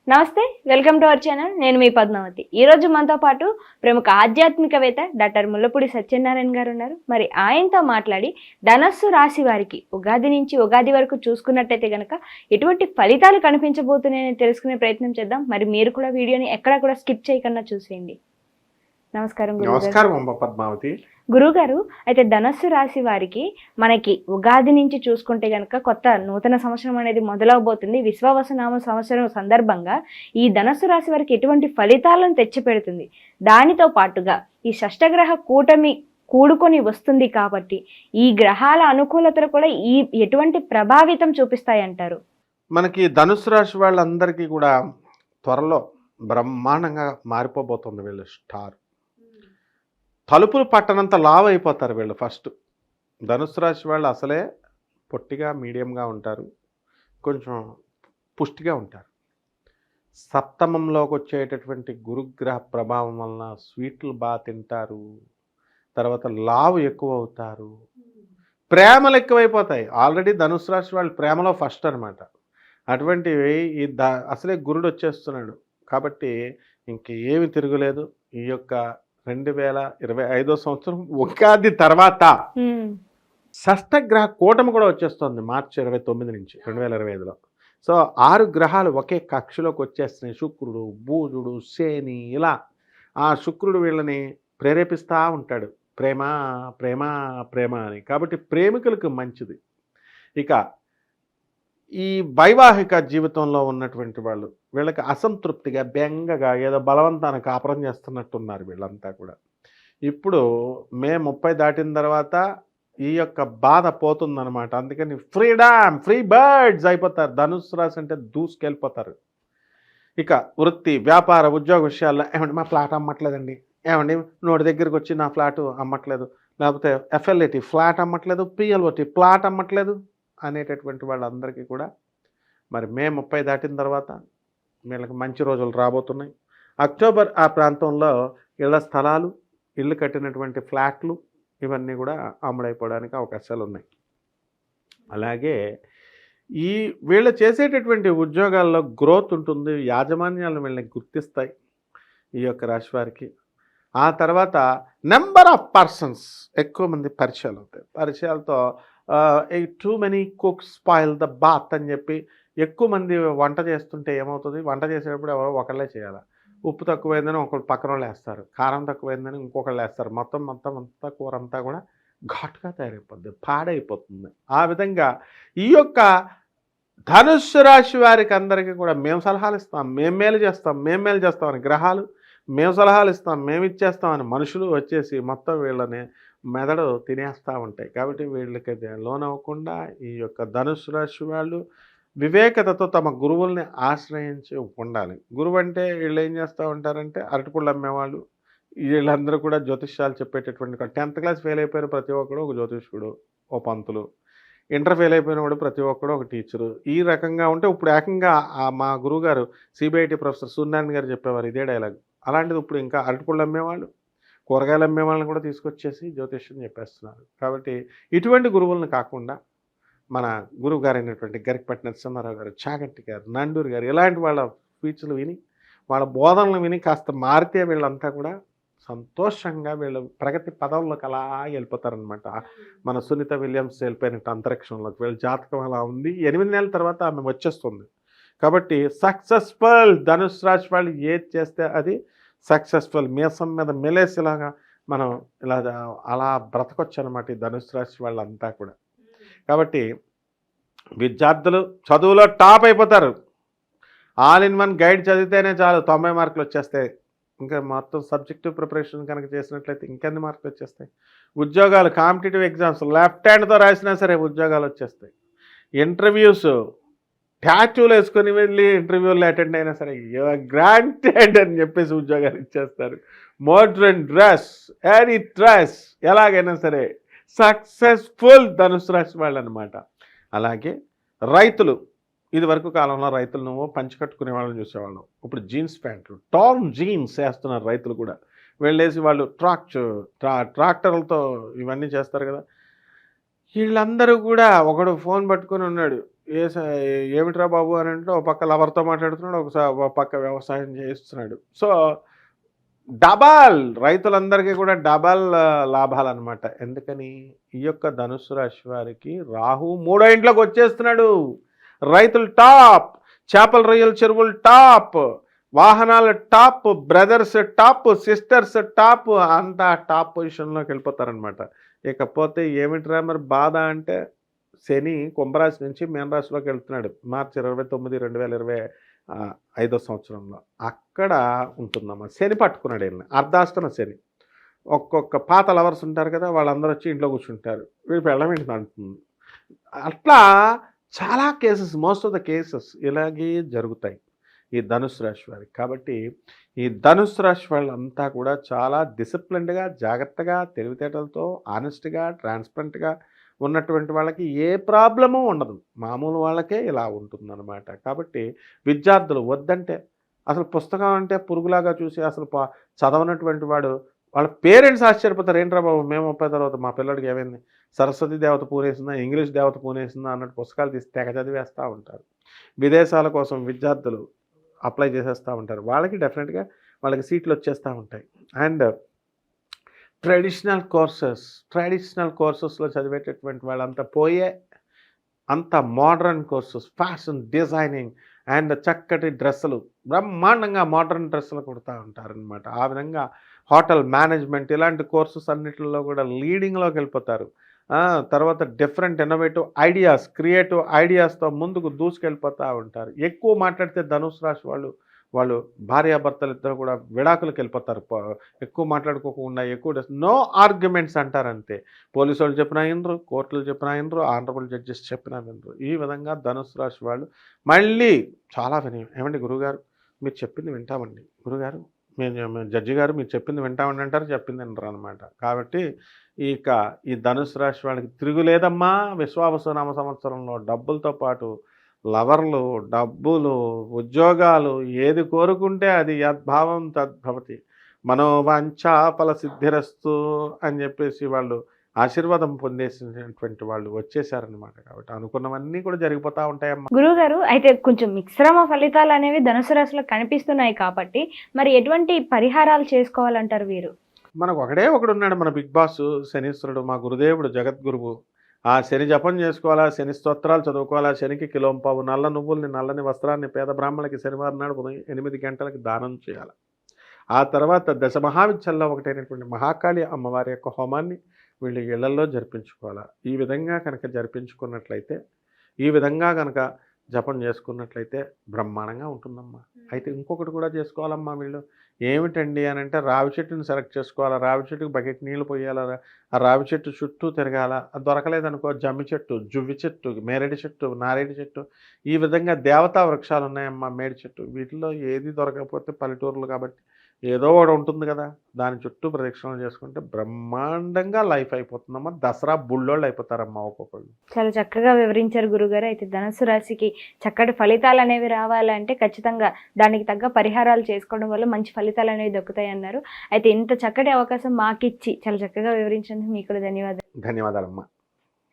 నమస్తే, welcome to our channel. నేను మీ పద్మావతి. ఈరోజు మనతో పాటు ప్రముఖ ఆధ్యాత్మికవేత్త డాక్టర్ ముల్లపూడి సత్యనారాయణ గారు ఉన్నారు. మరి ఆయనతో మాట్లాడి ధనస్సు రాశి వారికి ఉగాది నుంచి ఉగాది వరకు చూసుకున్నట్టయితే కనుక ఎటువంటి ఫలితాలు కనిపించబోతున్నాయని తెలుసుకునే ప్రయత్నం చేద్దాం. మరి మీరు కూడా వీడియోని ఎక్కడా కూడా స్కిప్ చేయకుండా చూసేయండి. నమస్కారం పద్మావతి. గురుగారు, అయితే ధనస్సు రాశి వారికి మనకి ఉగాది నుంచి చూసుకుంటే గనక కొత్త నూతన సంవత్సరం అనేది మొదలవబోతుంది. విశ్వావసనామ సంవత్సరం సందర్భంగా ఈ ధనస్సు రాశి వారికి ఎటువంటి ఫలితాలను తెచ్చిపెడుతుంది, దానితో పాటుగా ఈ షష్టగ్రహ కూటమి కూడుకొని వస్తుంది కాబట్టి ఈ గ్రహాల అనుకూలతలు కూడా ఎటువంటి ప్రభావితం చూపిస్తాయి అంటారు? మనకి ధనుసు రాశి వాళ్ళందరికీ కూడా త్వరలో బ్రహ్మాండంగా మారిపోబోతుంది. వీళ్ళు స్టార్ తలుపులు పట్టనంత లావ్ అయిపోతారు వీళ్ళు. ఫస్ట్ ధనుసు రాశి వాళ్ళు అసలే పొట్టిగా మీడియంగా ఉంటారు, కొంచెం పుష్టిగా ఉంటారు. సప్తమంలోకి వచ్చేటటువంటి గురుగ్రహ ప్రభావం వలన స్వీట్లు బాగా తింటారు, తర్వాత లావు ఎక్కువ అవుతారు, ప్రేమలు ఎక్కువైపోతాయి. ఆల్రెడీ ధనుసు రాశి వాళ్ళు ప్రేమలో ఫస్ట్ అనమాట. అటువంటివి అసలే గురుడు వచ్చేస్తున్నాడు కాబట్టి ఇంకేమి తిరగలేదు. ఈ యొక్క 2025 సంవత్సరం ఉగాది తర్వాత షష్టగ్రహ కూటమి కూడా వచ్చేస్తుంది మార్చి 29 నుంచి 2025లో. సో 6 గ్రహాలు ఒకే కక్షలోకి వచ్చేస్తున్నాయి. శుక్రుడు, బుధుడు, శని, ఇలా ఆ శుక్రుడు వీళ్ళని ప్రేరేపిస్తూ ఉంటాడు, ప్రేమ ప్రేమ ప్రేమ అని. కాబట్టి ప్రేమికులకు మంచిది. ఇక ఈ వైవాహిక జీవితంలో ఉన్నటువంటి వాళ్ళు వీళ్ళకి అసంతృప్తిగా బెంగగా ఏదో బలవంతాన్ని కాపురం చేస్తున్నట్టున్నారు వీళ్ళంతా కూడా. ఇప్పుడు మే 30 దాటిన తర్వాత ఈ యొక్క బాధ పోతుందన్నమాట. అందుకని ఫ్రీడమ్, ఫ్రీ బర్డ్స్ అయిపోతారు. ధనుసు రాశి అంటే దూసుకెళ్ళిపోతారు. ఇక వృత్తి, వ్యాపార, ఉద్యోగ విషయాల్లో ఏమండి మా ఫ్లాట్ అమ్మట్లేదండి, ఏమండి నోటి దగ్గరికి వచ్చి నా ఫ్లాట్ అమ్మట్లేదు, లేకపోతే ఎఫ్ఎల్ఏటి ఫ్లాట్ అమ్మట్లేదు, పిఎల్ఓటి ప్లాట్ అమ్మట్లేదు అనేటటువంటి వాళ్ళందరికీ కూడా మరి మే 30 దాటిన తర్వాత వీళ్ళకి మంచి రోజులు రాబోతున్నాయి. అక్టోబర్ ఆ ప్రాంతంలో ఇళ్ల స్థలాలు, ఇళ్ళు కట్టినటువంటి ఫ్లాట్లు ఇవన్నీ కూడా అమ్ముడైపోవడానికి అవకాశాలు ఉన్నాయి. అలాగే ఈ వీళ్ళు చేసేటటువంటి ఉద్యోగాల్లో గ్రోత్ ఉంటుంది, యాజమాన్యాలను వీళ్ళని గుర్తిస్తాయి ఈ యొక్క రాశి వారికి. ఆ తర్వాత నెంబర్ ఆఫ్ పర్సన్స్, ఎక్కువ మంది పరిచయాలు అవుతాయి. పరిచయాలతో too many cooks spoil the broth అని చెప్పి ఎక్కువ మంది వంట చేస్తుంటే ఏమవుతుంది, వంట చేసేటప్పుడు ఎవరో ఒకళ్ళే చేయాలి. ఉప్పు తక్కువైందని ఒకళ్ళు పక్కన వాళ్ళు వేస్తారు, కారం తక్కువైందని ఇంకొకళ్ళు వేస్తారు. మొత్తం అంతా కూర అంతా కూడా ఘాటుగా తయారైపోద్ది, పాడైపోతుంది. ఆ విధంగా ఈ యొక్క ధనుస్సు రాశి వారికి అందరికీ కూడా మేము సలహాలు ఇస్తాం, మేము మేలు చేస్తామని గ్రహాలు, మేము సలహాలు ఇస్తాం, మేము ఇచ్చేస్తామని మనుషులు వచ్చేసి మొత్తం వీళ్ళని మెదడు తినేస్తూ ఉంటాయి. కాబట్టి వీళ్ళకి లోనవ్వకుండా ఈ యొక్క ధనుస్సు రాశి వాళ్ళు వివేకతతో తమ గురువుల్ని ఆశ్రయించి ఉండాలి. గురువు అంటే వీళ్ళు ఏం చేస్తూ ఉంటారంటే అరటిపళ్ళు అమ్మేవాళ్ళు, వీళ్ళందరూ కూడా జ్యోతిష్యాలు చెప్పేటటువంటి 10th క్లాస్ ఫెయిల్ అయిపోయిన ప్రతి ఒక్కడు ఒక జ్యోతిష్కుడు, ఓ పంతులు, ఇంటర్ ఫెయిల్ అయిపోయిన వాడు ప్రతి ఒక్కడు ఒక టీచరు. ఈ రకంగా ఉంటే ఇప్పుడు ఏకంగా మా గురువుగారు సిబిఐటి ప్రొఫెసర్ సూర్యనారాయణ గారు చెప్పేవారు ఇదే డైలాగ్. అలాంటిది ఇప్పుడు ఇంకా అరటిపళ్ళు అమ్మేవాళ్ళు, కూరగాయలు అమ్మే వాళ్ళని కూడా తీసుకొచ్చేసి జ్యోతిష్యం చెప్పేస్తున్నారు. కాబట్టి ఇటువంటి గురువులను కాకుండా మన గురువు గారు అయినటువంటి గరికపాటి నరసింహారావు గారు, చాగంటి గారు, నండూరు గారు, ఇలాంటి వాళ్ళ స్పీచ్లు విని, వాళ్ళ బోధనలు విని కాస్త మారితే వీళ్ళంతా కూడా సంతోషంగా వీళ్ళు ప్రగతి పదంలోకి అలా వెళ్ళిపోతారనమాట. మన సునీత విలియమ్స్ వెళ్ళిపోయినట్టు అంతరిక్షంలోకి వీళ్ళ జాతకం అలా ఉంది. 8 నెలల తర్వాత ఆమె వచ్చేస్తుంది. కాబట్టి సక్సెస్ఫుల్ ధనుసు రాశి వాళ్ళు ఏది చేస్తే అది సక్సెస్ఫుల్. మీసం మీద మెలేసిలాగా మనం ఇలా అలా బ్రతకొచ్చు అనమాట ఈ ధనుసు రాశి వాళ్ళంతా కూడా. కాబట్టి విద్యార్థులు చదువులో టాప్ అయిపోతారు. ఆల్ ఇన్ వన్ గైడ్ చదివితేనే చాలు 90 మార్కులు వచ్చేస్తాయి. ఇంకా మొత్తం సబ్జెక్టివ్ ప్రిపరేషన్ కనుక చేసినట్లయితే ఇంకెన్ని మార్కులు వచ్చేస్తాయి. ఉద్యోగాలు, కాంపిటేటివ్ ఎగ్జామ్స్ లెఫ్ట్ హ్యాండ్తో రాసినా సరే ఉద్యోగాలు వచ్చేస్తాయి. ఇంటర్వ్యూస్ ట్యాటూలు వేసుకొని వెళ్ళి ఇంటర్వ్యూలు అటెండ్ అయినా సరే గ్రాంటెడ్ అని చెప్పేసి ఉద్యోగాలు ఇచ్చేస్తారు. మోడ్రన్ డ్రెస్, ఎనీ డ్రెస్, ఎలాగైనా సరే సక్సెస్ఫుల్ ధనుసు రాశి వాళ్ళు అనమాట. అలాగే రైతులు, ఇది వరకు కాలంలో రైతులు నువ్వు పంచి కట్టుకునే వాళ్ళని చూసేవాళ్ళం. ఇప్పుడు జీన్స్ ప్యాంట్లు, టార్న్ జీన్స్ వేస్తున్నారు రైతులు కూడా. వెళ్ళేసి వాళ్ళు ట్రాక్టర్లతో ఇవన్నీ చేస్తారు కదా. వీళ్ళందరూ కూడా ఒకడు ఫోన్ పట్టుకొని ఉన్నాడు, ఏమిట్రా బాబు అని అంటే ఒక పక్క లవర్తో మాట్లాడుతున్నాడు, ఒక పక్క వ్యవసాయం చేస్తున్నాడు. సో డబల్ రైతులందరికీ కూడా డబల్ లాభాలు అనమాట. ఎందుకని ఈ యొక్క ధనుస్సు రాశి వారికి రాహు 3వ ఇంట్లోకి వచ్చేస్తున్నాడు. రైతులు టాప్, చేపల రొయ్యల చెరువులు టాప్, వాహనాలు top, brothers top, sisters top, అంతా టాప్ పొజిషన్లోకి వెళ్ళిపోతారనమాట. ఇకపోతే ఏమిట్రా మరి బాధ అంటే శని కుంభరాశి నుంచి మీనరాశిలోకి వెళ్తున్నాడు మార్చి 29, 2025 సంవత్సరంలో. అక్కడ ఉంటుందమ్మా. శని పట్టుకున్నాడు వీళ్ళని, అర్ధాష్టమ శని. ఒక్కొక్క పాత లవర్స్ ఉంటారు కదా, వాళ్ళందరూ వచ్చి ఇంట్లో కూర్చుంటారు, వీళ్ళు పెళ్ళమేంటి అంటుంది. అట్లా చాలా cases, most of the cases ఇలాగే జరుగుతాయి ఈ ధనుస్సు రాశి వారికి. కాబట్టి ఈ ధనుస్సు రాశి వాళ్ళంతా కూడా చాలా డిసిప్లిన్డ్గా, జాగ్రత్తగా, తెలివితేటలతో, ఆనెస్ట్గా, ట్రాన్స్పరెంట్గా ఉన్నటువంటి వాళ్ళకి ఏ ప్రాబ్లము ఉండదు. మామూలు వాళ్ళకే ఇలా ఉంటుందన్నమాట. కాబట్టి విద్యార్థులు వద్దంటే అసలు పుస్తకం అంటే పురుగులాగా చూసి అసలు చదవనటువంటి వాడు, వాళ్ళ పేరెంట్స్ ఆశ్చర్యపోతారు, ఏంట్రా బాబు మేము 30 తర్వాత మా పిల్లడికి ఏమైంది, సరస్వతి దేవత పూనేసిందా, ఇంగ్లీష్ దేవత పూనేసిందా అన్నట్టు పుస్తకాలు తీసి తెగ చదివేస్తూ ఉంటారు. విదేశాల కోసం విద్యార్థులు అప్లై చేసేస్తూ ఉంటారు. వాళ్ళకి డెఫినెట్గా వాళ్ళకి సీట్లు వచ్చేస్తూ ఉంటాయి. అండ్ ట్రెడిషనల్ కోర్సెస్లో చదివేటటువంటి వాళ్ళంతా పోయే అంత modern courses, fashion designing and చక్కటి డ్రెస్సులు, బ్రహ్మాండంగా మోడర్న్ డ్రెస్సులు కుడతా ఉంటారనమాట. ఆ విధంగా హోటల్ మేనేజ్మెంట్ ఇలాంటి కోర్సెస్ అన్నిటిలో కూడా లీడింగ్లోకి వెళ్ళిపోతారు. తర్వాత డిఫరెంట్ ఇన్నోవేటివ్ ఐడియాస్, క్రియేటివ్ ఐడియాస్తో ముందుకు దూసుకెళ్ళిపోతూ ఉంటారు. ఎక్కువ మాట్లాడితే ధనుసు రాశి వాళ్ళు భార్యాభర్తలు ఇద్దరు కూడా విడాకులకు వెళ్ళిపోతారు. ఎక్కువ మాట్లాడుకోకుండా, ఎక్కువ నో ఆర్గ్యుమెంట్స్ అంటారు అంతే. పోలీసు వాళ్ళు చెప్పినా వినరు, కోర్టులు చెప్పినా వినరు, ఆనరబుల్ జడ్జెస్ చెప్పినా వినరు. ఈ విధంగా ధనుసు రాశి వాళ్ళు మళ్ళీ చాలా వినయం. ఏమండి గురువుగారు మీరు చెప్పింది వింటామండి, గురుగారు మేము జడ్జి గారు మీరు చెప్పింది వింటామని అంటారు, చెప్పింది వినరు అనమాట. కాబట్టి ఇక ఈ ధనుసు రాశి వాళ్ళకి తిరుగులేదమ్మా. విశ్వావసునామ సంవత్సరంలో డబ్బులతో పాటు లవర్లు, డబ్బులు, ఉద్యోగాలు, ఏది కోరుకుంటే అది యద్భావం తద్భవతి, మనోవాంఛా ఫల సిద్ధిరస్తు అని చెప్పేసి వాళ్ళు ఆశీర్వాదం పొందేసినటువంటి వాళ్ళు వచ్చేసారనమాట. కాబట్టి అనుకున్నవన్నీ కూడా జరిగిపోతూ ఉంటాయమ్మా. గురువుగారు అయితే కొంచెం మిశ్రమ ఫలితాలు అనేవి ధనుసు రాశిలో కనిపిస్తున్నాయి కాబట్టి మరి ఎటువంటి పరిహారాలు చేసుకోవాలంటారు వీరు? మనకు ఒకడు ఉన్నాడు, మన బిగ్ బాస్ శనీశ్వరుడు, మా గురుదేవుడు జగద్గురువు. ఆ శని జపం చేసుకోవాలా, శని స్తోత్రాలు చదువుకోవాలా, శనికి కిలోంపావు నల్ల నువ్వుల్ని, నల్లని వస్త్రాన్ని పేద బ్రాహ్మణులకి శనివారం నాడు ఉదయం 8 గంటలకి దానం చేయాలి. ఆ తర్వాత దశమహావిద్యల్లో ఒకటైనటువంటి మహాకాళి అమ్మవారి యొక్క హోమాన్ని వీళ్ళు ఇళ్లల్లో జరిపించుకోవాలా. ఈ విధంగా కనుక జరిపించుకున్నట్లయితే, ఈ విధంగా కనుక జపం చేసుకున్నట్లయితే బ్రహ్మాండంగా ఉంటుందమ్మా. అయితే ఇంకొకటి కూడా చేసుకోవాలమ్మా వీళ్ళు. ఏమిటండి అని అంటే రావి చెట్టుని సెలెక్ట్ చేసుకోవాలా, రావి చెట్టుకి బకెట్ నీళ్ళు పోయాలా, ఆ రావి చెట్టు చుట్టూ తిరగాల. అది దొరకలేదనుకో జమ్మి చెట్టు, జువ్వి చెట్టు, మేరేడు చెట్టు, నారేడు చెట్టు, ఈ విధంగా దేవతా వృక్షాలు ఉన్నాయమ్మా. మేడి చెట్టు, వీటిలో ఏది దొరకకపోతే పల్లెటూరులు కాబట్టి ఏదో ఒకటి ఉంటుంది కదా, దాని చుట్టూ ప్రదక్షిణలు చేసుకుంటే బ్రహ్మాండంగా లైఫ్ అయిపోతుందమ్మా. దసరా బుల్లోళ్ళు అయిపోతారమ్మా ఒక్కొక్కళ్ళు. చాలా చక్కగా వివరించారు గురుగారు. అయితే ధనుసు రాశికి చక్కటి ఫలితాలు అనేవి రావాలంటే ఖచ్చితంగా దానికి తగ్గ పరిహారాలు చేసుకోవడం వల్ల మంచి ఫలితాలు అనేవి దొక్కుతాయి అన్నారు. అయితే ఇంత చక్కటి అవకాశం మాకిచ్చి చాలా చక్కగా వివరించినందుకు మీకు కూడా ధన్యవాదాలు. ధన్యవాదాలమ్మా.